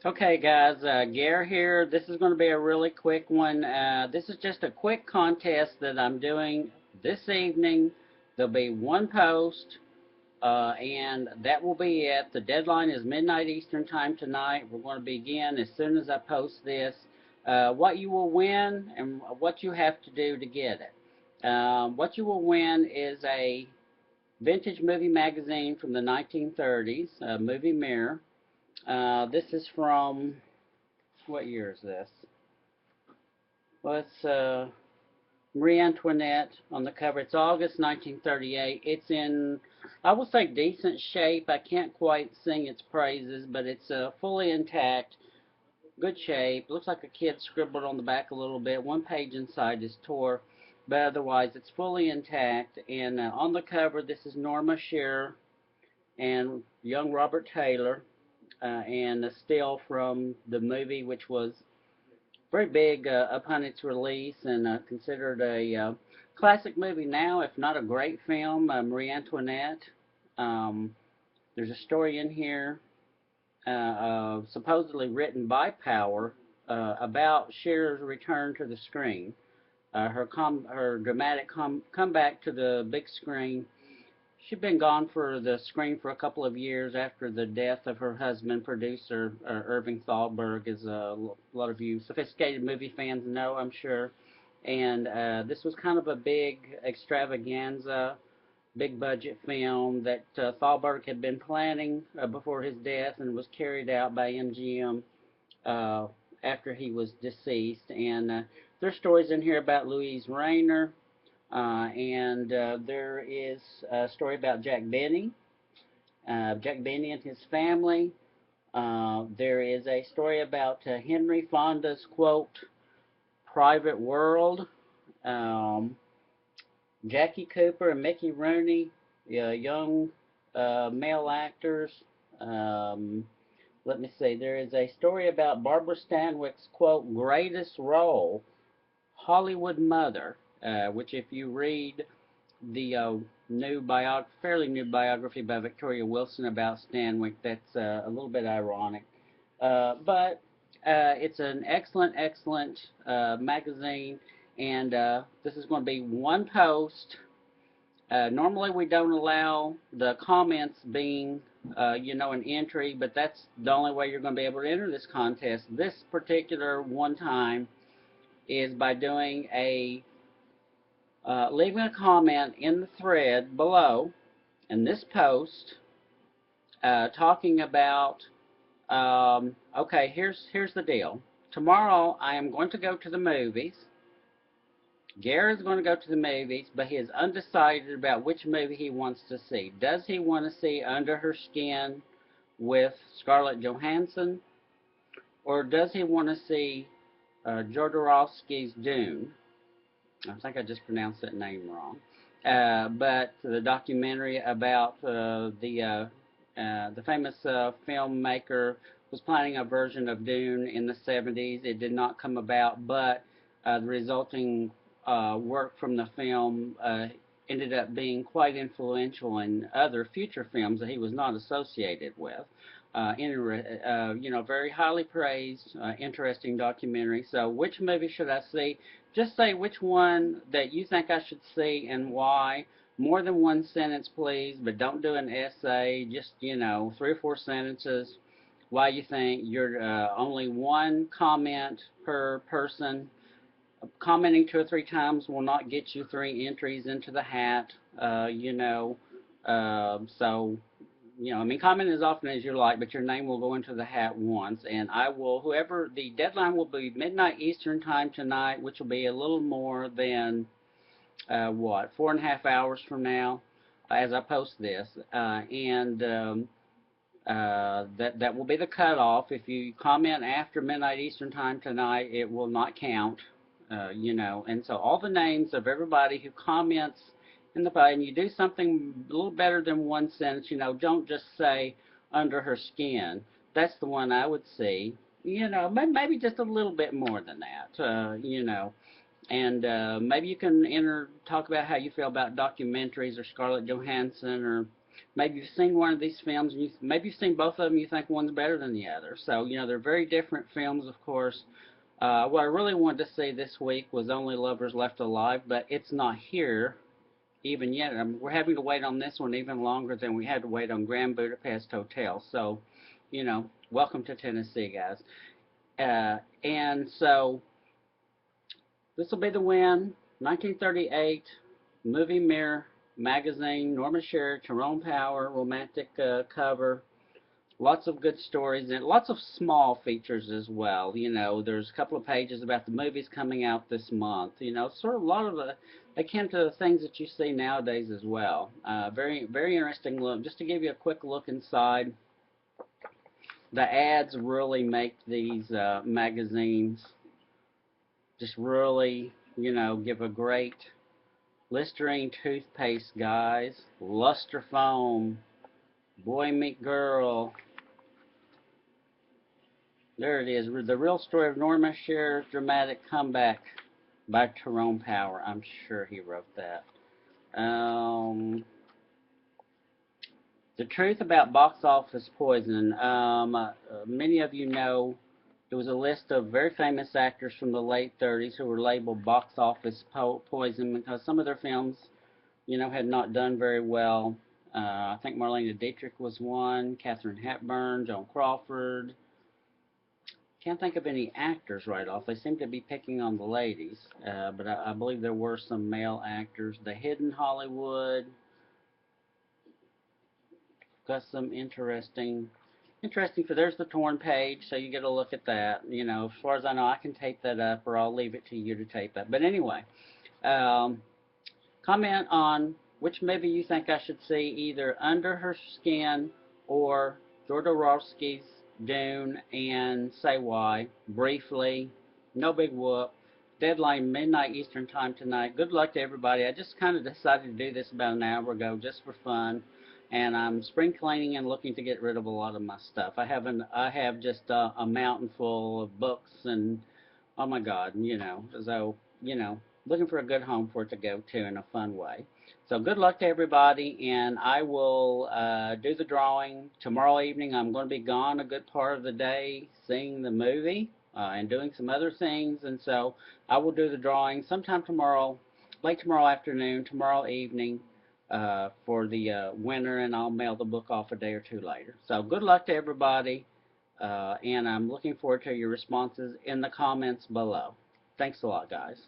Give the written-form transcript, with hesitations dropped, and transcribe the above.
Okay, guys, Gare here. This is going to be a really quick one. This is just a quick contest that I'm doing this evening. There'll be one post, and that will be it. The deadline is midnight Eastern Time tonight. We're going to begin as soon as I post this. What you will win and what you have to do to get it. What you will win is a vintage movie magazine from the 1930s, Movie Mirror. This is from what year is this? Well, it's Marie Antoinette on the cover. It's August 1938. It's in, I will say, decent shape. I can't quite sing its praises, but it's fully intact, good shape. Looks like a kid scribbled on the back a little bit. One page inside is tore, but otherwise it's fully intact. And on the cover, this is Norma Shearer and young Robert Taylor, and a still from the movie, which was very big upon its release and considered a classic movie now, if not a great film, Marie Antoinette. Um, there's a story in here supposedly written by Power about Shearer's return to the screen, her dramatic comeback to the big screen. She'd been gone for the screen for a couple of years after the death of her husband, producer Irving Thalberg, as a lot of you sophisticated movie fans know, I'm sure. And this was kind of a big extravaganza, big budget film that Thalberg had been planning before his death and was carried out by MGM after he was deceased. And there's stories in here about Louise Rayner, and there is a story about Jack Benny and his family. There is a story about Henry Fonda's quote, private world. Um, Jackie Cooper and Mickey Rooney, young male actors. Um, Let me see. There is a story about Barbara Stanwyck's quote, greatest role, Hollywood Mother, which if you read the fairly new biography by Victoria Wilson about Stanwyck, that's a little bit ironic. But it's an excellent, excellent magazine, and this is going to be one post. Normally, we don't allow the comments being, an entry, but that's the only way you're going to be able to enter this contest. This particular one time is by doing leaving a comment in the thread below in this post talking about, okay, here's the deal. Tomorrow I am going to go to the movies. Gary is going to go to the movies, but he is undecided about which movie he wants to see. Does he want to see Under Her Skin with Scarlett Johansson, or does he want to see Jodorowsky's Dune? I think I just pronounced that name wrong. But the documentary about the famous filmmaker was planning a version of Dune in the 70s. It did not come about, but the resulting work from the film ended up being quite influential in other future films that he was not associated with. Very highly praised, interesting documentary. So, which movie should I see? Just say which one that you think I should see and why. More than one sentence, please, but don't do an essay. Just, 3 or 4 sentences. Why you think you're only one comment per person. Commenting 2 or 3 times will not get you 3 entries into the hat. So comment as often as you like, but your name will go into the hat once, and the deadline will be midnight Eastern time tonight, which will be a little more than, 4.5 hours from now, as I post this, and that will be the cutoff. If you comment after midnight Eastern time tonight, it will not count, and so all the names of everybody who comments in the pie, and you do something a little better than one sentence. Don't just say under her skin. That's the one I would see. Maybe just a little bit more than that. And maybe you can talk about how you feel about documentaries or Scarlett Johansson or maybe you've seen one of these films, and maybe you've seen both of them, you think one's better than the other. So, they're very different films, of course. What I really wanted to see this week was Only Lovers Left Alive, but it's not here even yet. We're having to wait on this one even longer than we had to wait on Grand Budapest Hotel. So, welcome to Tennessee, guys. And so, this will be the win. 1938, Movie Mirror magazine, Norma Shearer, Tyrone Power, romantic cover. Lots of good stories and lots of small features as well. There's a couple of pages about the movies coming out this month. Sort of a lot of akin to the things that you see nowadays as well. Very, very interesting look. Just to give you a quick look inside, the ads really make these magazines just really, give a great Listerine toothpaste, guys. Luster Foam, Boy Meet Girl. There it is. The Real Story of Norma Shearer's Dramatic Comeback by Tyrone Power. I'm sure he wrote that. The Truth About Box Office Poison. Many of you know there was a list of very famous actors from the late 30s who were labeled box office poison because some of their films, had not done very well. I think Marlene Dietrich was one, Katharine Hepburn, Joan Crawford. Can't think of any actors right off. They seem to be picking on the ladies, but I believe there were some male actors. The Hidden Hollywood. Got some interesting, for there's the torn page, so you get a look at that. As far as I know, I can tape that up, or I'll leave it to you to tape that. But anyway, comment on which movie you think I should see, either Under Her Skin or Jodorowsky's Dune, and say why. Briefly, no big whoop. Deadline midnight Eastern time tonight. Good luck to everybody. I just kind of decided to do this about an hour ago just for fun, and I'm spring cleaning and looking to get rid of a lot of my stuff. I have just a mountain full of books, and oh my God, so looking for a good home for it to go to in a fun way. So good luck to everybody, and I will do the drawing tomorrow evening. I'm going to be gone a good part of the day seeing the movie and doing some other things, and so I will do the drawing sometime tomorrow, late tomorrow afternoon, tomorrow evening for the winner, and I'll mail the book off a day or two later. So good luck to everybody, and I'm looking forward to your responses in the comments below. Thanks a lot, guys.